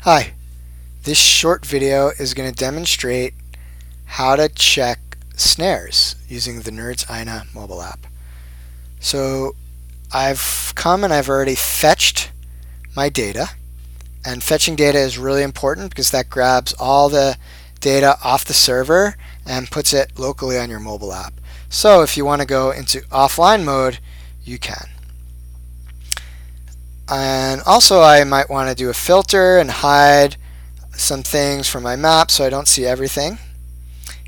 Hi, this short video is going to demonstrate how to check snares using the NRDS ʻāina mobile app. So I've come and I've already fetched my data, and fetching data is really important because that grabs all the data off the server and puts it locally on your mobile app. So if you want to go into offline mode, you can. And also I might want to do a filter and hide some things from my map so I don't see everything.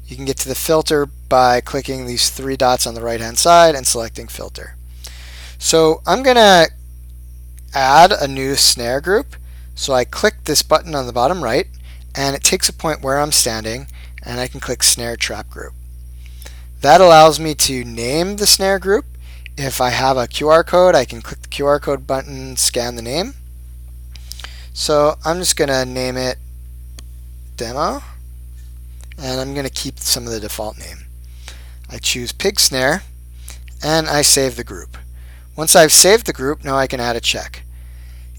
You can get to the filter by clicking these three dots on the right hand side and selecting filter. So I'm going to add a new snare group. So I click this button on the bottom right and it takes a point where I'm standing and I can click snare trap group. That allows me to name the snare group. If I have a QR code, I can click the QR code button, scan the name. So I'm just going to name it demo, and I'm going to keep some of the default name. I choose pig snare, and I save the group. Once I've saved the group, now I can add a check.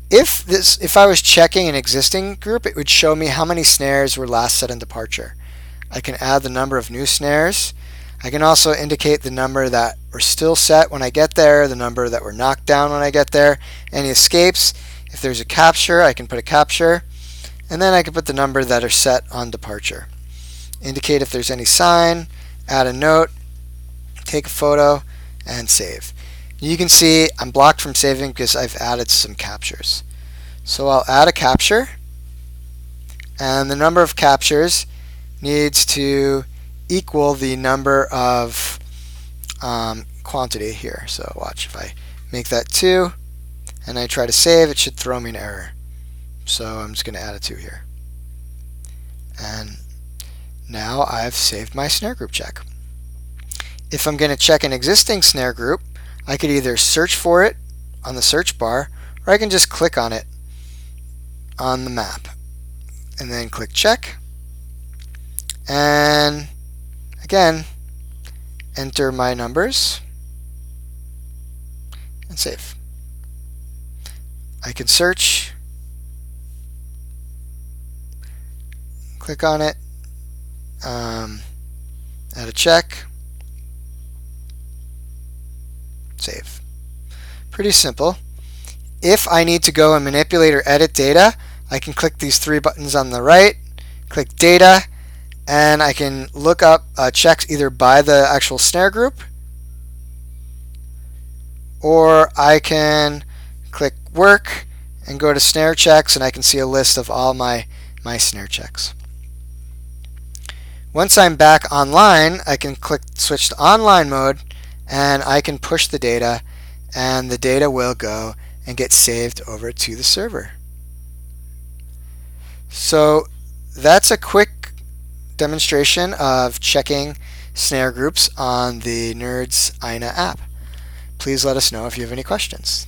If I was checking an existing group, it would show me how many snares were last set on departure. I can add the number of new snares. I can also indicate the number that were still set when I get there, the number that were knocked down when I get there, any escapes. If there's a capture, I can put a capture, and then I can put the number that are set on departure. Indicate if there's any sign, add a note, take a photo, and save. You can see I'm blocked from saving because I've added some captures. So I'll add a capture, and the number of captures needs to equal the number of quantity here. So watch, if I make that 2 and I try to save, it should throw me an error. So I'm just going to add a 2 here. And now I've saved my snare group check. If I'm going to check an existing snare group, I could either search for it on the search bar, or I can just click on it on the map and then click check, and again enter my numbers and save. I can search, click on it, add a check, save. Pretty simple. If I need to go and manipulate or edit data, I can click these 3 buttons on the right, click data, and I can look up checks either by the actual snare group, or I can click work and go to snare checks, and I can see a list of all my snare checks. Once I'm back online, I can click switch to online mode, and I can push the data, and the data will go and get saved over to the server. So that's a quick demonstration of checking snare groups on the NRDS ʻāina app. Please let us know if you have any questions.